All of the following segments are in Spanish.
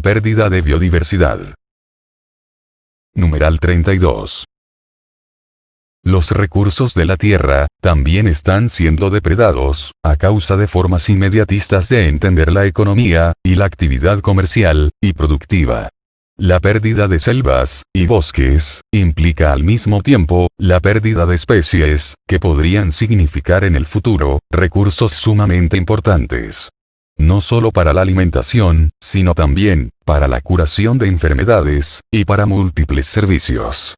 Pérdida de biodiversidad. Numeral 32. Los recursos de la Tierra, también están siendo depredados, a causa de formas inmediatistas de entender la economía, y la actividad comercial, y productiva. La pérdida de selvas, y bosques, implica al mismo tiempo, la pérdida de especies, que podrían significar en el futuro, recursos sumamente importantes. No solo para la alimentación, sino también, para la curación de enfermedades, y para múltiples servicios.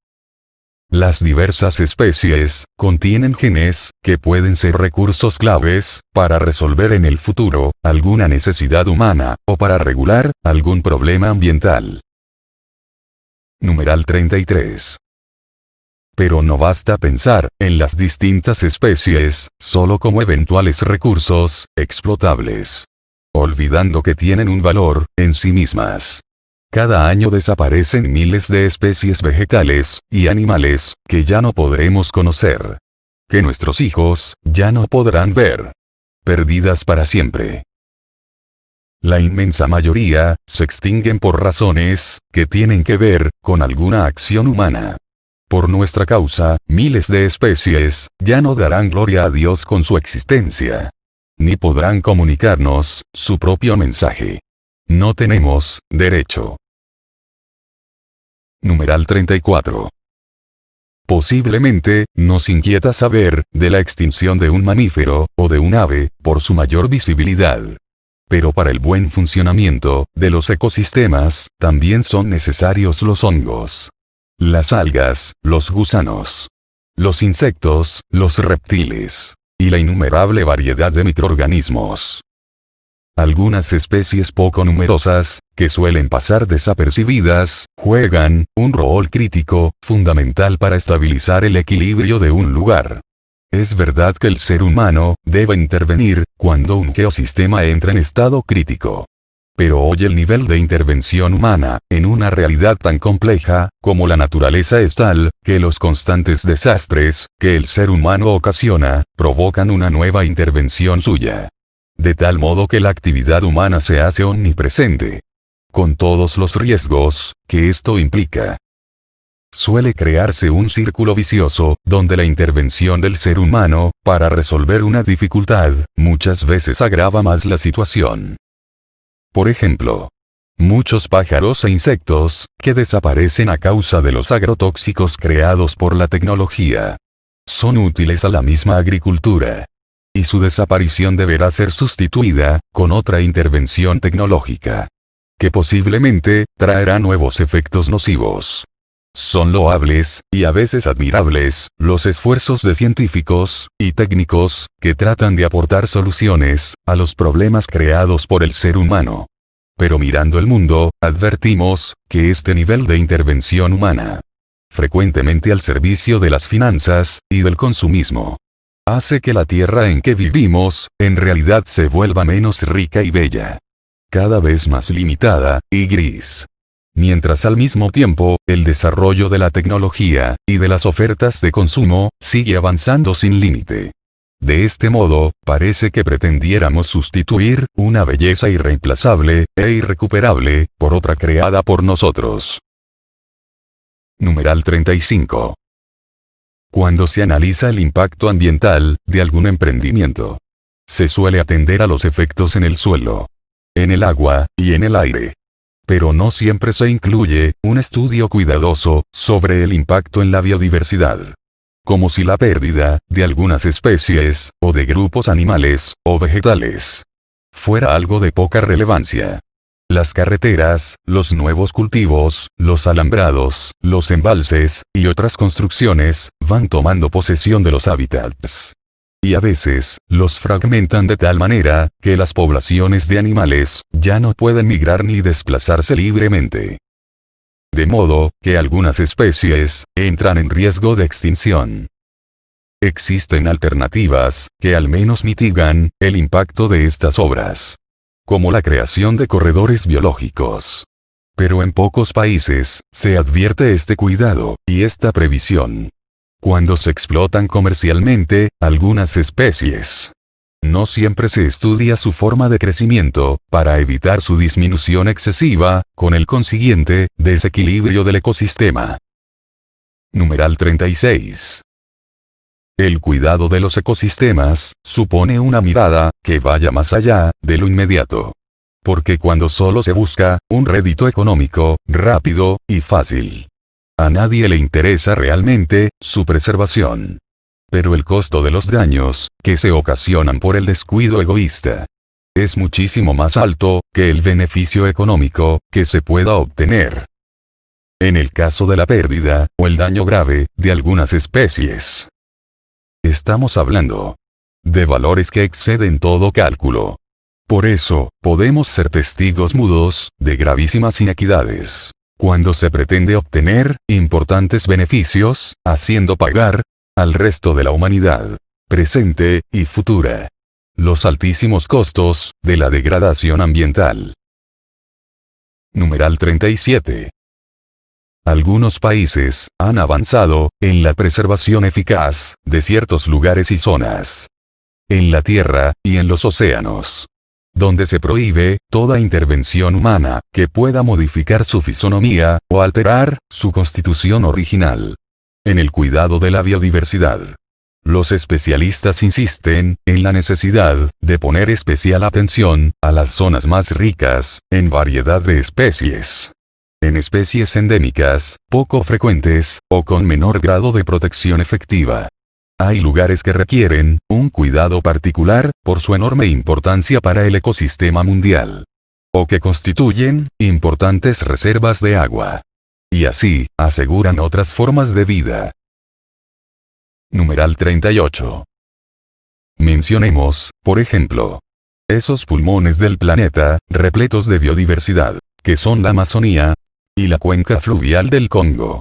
Las diversas especies, contienen genes, que pueden ser recursos claves, para resolver en el futuro, alguna necesidad humana, o para regular, algún problema ambiental. Numeral 33. Pero no basta pensar, en las distintas especies, solo como eventuales recursos, explotables. Olvidando que tienen un valor, en sí mismas. Cada año desaparecen miles de especies vegetales, y animales, que ya no podremos conocer. Que nuestros hijos, ya no podrán ver. Perdidas para siempre. La inmensa mayoría, se extinguen por razones, que tienen que ver, con alguna acción humana. Por nuestra causa, miles de especies, ya no darán gloria a Dios con su existencia. Ni podrán comunicarnos, su propio mensaje. No tenemos, derecho. Numeral 34. Posiblemente, nos inquieta saber, de la extinción de un mamífero, o de un ave, por su mayor visibilidad. Pero para el buen funcionamiento, de los ecosistemas, también son necesarios los hongos. Las algas, los gusanos. Los insectos, los reptiles. Y la innumerable variedad de microorganismos. Algunas especies poco numerosas, que suelen pasar desapercibidas, juegan un rol crítico, fundamental para estabilizar el equilibrio de un lugar. Es verdad que el ser humano debe intervenir cuando un ecosistema entra en estado crítico. Pero hoy el nivel de intervención humana, en una realidad tan compleja, como la naturaleza es tal, que los constantes desastres, que el ser humano ocasiona, provocan una nueva intervención suya. De tal modo que la actividad humana se hace omnipresente. Con todos los riesgos, que esto implica. Suele crearse un círculo vicioso, donde la intervención del ser humano, para resolver una dificultad, muchas veces agrava más la situación. Por ejemplo, muchos pájaros e insectos, que desaparecen a causa de los agrotóxicos creados por la tecnología, son útiles a la misma agricultura. Y su desaparición deberá ser sustituida, con otra intervención tecnológica. Que posiblemente, traerá nuevos efectos nocivos. Son loables, y a veces admirables, los esfuerzos de científicos, y técnicos, que tratan de aportar soluciones, a los problemas creados por el ser humano. Pero mirando el mundo, advertimos, que este nivel de intervención humana, frecuentemente al servicio de las finanzas, y del consumismo, hace que la tierra en que vivimos, en realidad se vuelva menos rica y bella. Cada vez más limitada, y gris. Mientras al mismo tiempo, el desarrollo de la tecnología, y de las ofertas de consumo, sigue avanzando sin límite. De este modo, parece que pretendiéramos sustituir, una belleza irreemplazable, e irrecuperable, por otra creada por nosotros. Numeral 35. Cuando se analiza el impacto ambiental, de algún emprendimiento, se suele atender a los efectos en el suelo, en el agua, y en el aire. Pero no siempre se incluye, un estudio cuidadoso, sobre el impacto en la biodiversidad. Como si la pérdida, de algunas especies, o de grupos animales, o vegetales, fuera algo de poca relevancia. Las carreteras, los nuevos cultivos, los alambrados, los embalses, y otras construcciones, van tomando posesión de los hábitats. Y a veces, los fragmentan de tal manera, que las poblaciones de animales, ya no pueden migrar ni desplazarse libremente. De modo, que algunas especies, entran en riesgo de extinción. Existen alternativas, que al menos mitigan, el impacto de estas obras. Como la creación de corredores biológicos. Pero en pocos países, se advierte este cuidado, y esta previsión. Cuando se explotan comercialmente, algunas especies. no siempre se estudia su forma de crecimiento, para evitar su disminución excesiva, con el consiguiente desequilibrio del ecosistema. Numeral 36. El cuidado de los ecosistemas supone una mirada que vaya más allá de lo inmediato. Porque cuando solo se busca un rédito económico, rápido y fácil, a nadie le interesa realmente su preservación. Pero el costo de los daños que se ocasionan por el descuido egoísta es muchísimo más alto que el beneficio económico que se pueda obtener. En el caso de la pérdida o el daño grave de algunas especies, estamos hablando de valores que exceden todo cálculo. Por eso, podemos ser testigos mudos de gravísimas inequidades, cuando se pretende obtener importantes beneficios, haciendo pagar al resto de la humanidad, presente y futura, los altísimos costos de la degradación ambiental. Numeral 37. Algunos países han avanzado en la preservación eficaz de ciertos lugares y zonas en la tierra y en los océanos, donde se prohíbe toda intervención humana que pueda modificar su fisonomía o alterar su constitución original. En el cuidado de la biodiversidad, los especialistas insisten en la necesidad de poner especial atención a las zonas más ricas en variedad de especies, en especies endémicas, poco frecuentes, o con menor grado de protección efectiva. Hay lugares que requieren un cuidado particular por su enorme importancia para el ecosistema mundial, o que constituyen importantes reservas de agua, y así aseguran otras formas de vida. Numeral 38. Mencionemos, por ejemplo, esos pulmones del planeta, repletos de biodiversidad, que son la Amazonía y la cuenca fluvial del Congo,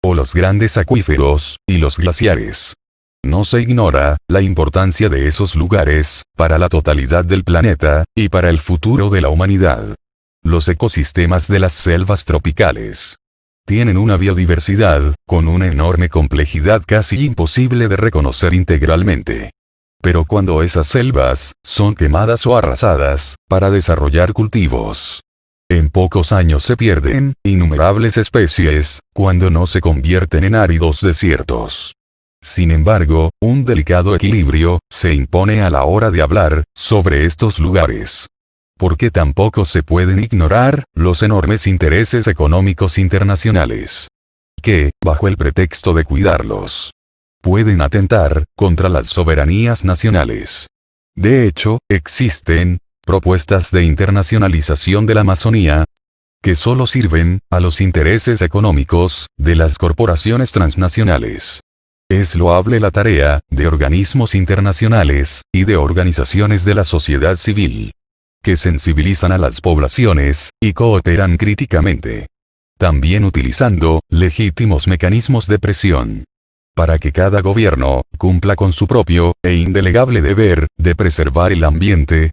o los grandes acuíferos y los glaciares. No se ignora la importancia de esos lugares para la totalidad del planeta y para el futuro de la humanidad. Los ecosistemas de las selvas tropicales tienen una biodiversidad con una enorme complejidad casi imposible de reconocer integralmente. Pero cuando esas selvas son quemadas o arrasadas para desarrollar cultivos, en pocos años se pierden innumerables especies, cuando no se convierten en áridos desiertos. Sin embargo, un delicado equilibrio se impone a la hora de hablar sobre estos lugares, porque tampoco se pueden ignorar los enormes intereses económicos internacionales, que, bajo el pretexto de cuidarlos, pueden atentar contra las soberanías nacionales. De hecho, existen propuestas de internacionalización de la Amazonía que solo sirven a los intereses económicos de las corporaciones transnacionales. Es loable la tarea de organismos internacionales y de organizaciones de la sociedad civil, que sensibilizan a las poblaciones y cooperan críticamente, también utilizando legítimos mecanismos de presión, para que cada gobierno cumpla con su propio e indelegable deber de preservar el ambiente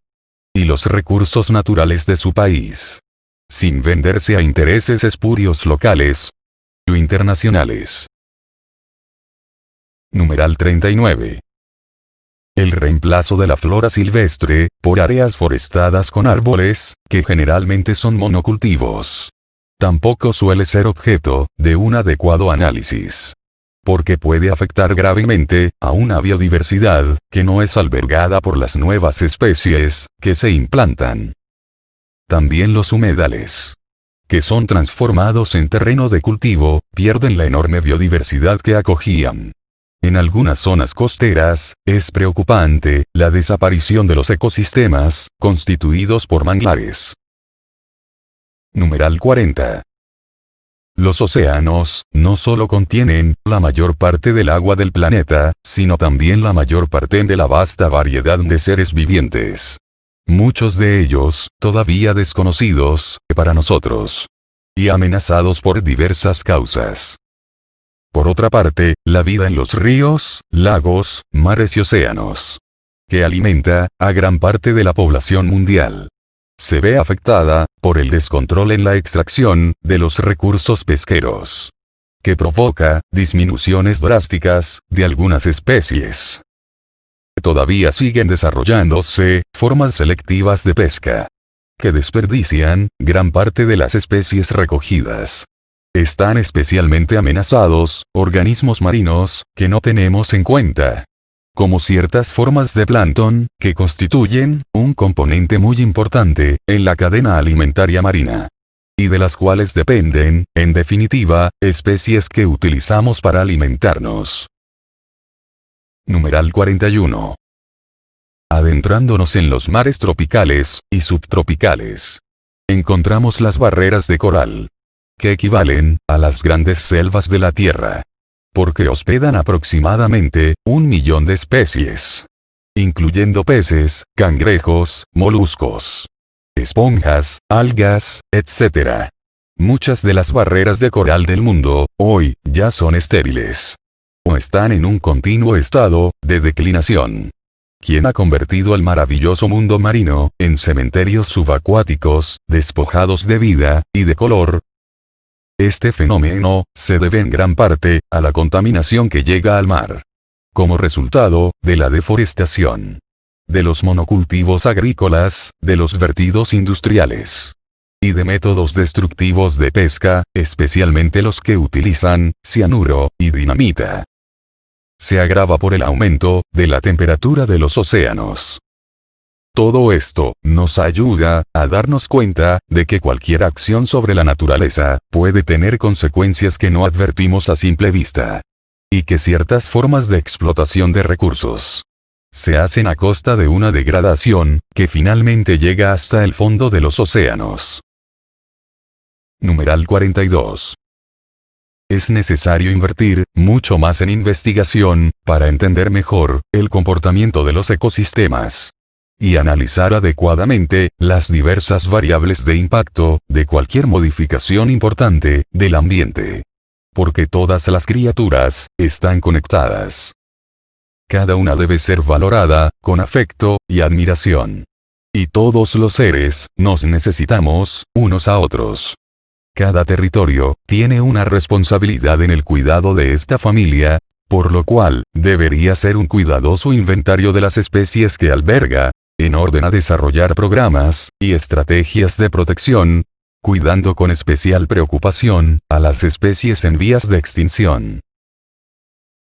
y los recursos naturales de su país, sin venderse a intereses espurios locales o internacionales. Numeral 39. El reemplazo de la flora silvestre por áreas forestadas con árboles, que generalmente son monocultivos, tampoco suele ser objeto de un adecuado análisis, porque puede afectar gravemente a una biodiversidad que no es albergada por las nuevas especies que se implantan. También los humedales, que son transformados en terreno de cultivo, pierden la enorme biodiversidad que acogían. En algunas zonas costeras, es preocupante la desaparición de los ecosistemas constituidos por manglares. Numeral 40. Los océanos no solo contienen la mayor parte del agua del planeta, sino también la mayor parte de la vasta variedad de seres vivientes. Muchos de ellos, todavía desconocidos para nosotros, y amenazados por diversas causas. Por otra parte, la vida en los ríos, lagos, mares y océanos, que alimenta a gran parte de la población mundial, se ve afectada por el descontrol en la extracción de los recursos pesqueros, que provoca disminuciones drásticas de algunas especies. Todavía siguen desarrollándose formas selectivas de pesca que desperdician gran parte de las especies recogidas. Están especialmente amenazados organismos marinos que no tenemos en cuenta, como ciertas formas de plancton, que constituyen un componente muy importante en la cadena alimentaria marina, y de las cuales dependen, en definitiva, especies que utilizamos para alimentarnos. Numeral 41. Adentrándonos en los mares tropicales y subtropicales, encontramos las barreras de coral, que equivalen a las grandes selvas de la Tierra, porque hospedan aproximadamente 1.000.000 de especies, incluyendo peces, cangrejos, moluscos, esponjas, algas, etc. Muchas de las barreras de coral del mundo, hoy, ya son estériles, o están en un continuo estado de declinación, quien ha convertido el maravilloso mundo marino en cementerios subacuáticos, despojados de vida y de color. Este fenómeno se debe en gran parte a la contaminación que llega al mar, como resultado de la deforestación, de los monocultivos agrícolas, de los vertidos industriales y de métodos destructivos de pesca, especialmente los que utilizan cianuro y dinamita. Se agrava por el aumento de la temperatura de los océanos. Todo esto nos ayuda a darnos cuenta de que cualquier acción sobre la naturaleza puede tener consecuencias que no advertimos a simple vista, y que ciertas formas de explotación de recursos se hacen a costa de una degradación que finalmente llega hasta el fondo de los océanos. Numeral 42. Es necesario invertir mucho más en investigación para entender mejor el comportamiento de los ecosistemas y analizar adecuadamente las diversas variables de impacto de cualquier modificación importante del ambiente, porque todas las criaturas están conectadas. Cada una debe ser valorada con afecto y admiración. Y todos los seres nos necesitamos unos a otros. Cada territorio tiene una responsabilidad en el cuidado de esta familia, por lo cual debería hacer un cuidadoso inventario de las especies que alberga, en orden a desarrollar programas y estrategias de protección, cuidando con especial preocupación a las especies en vías de extinción.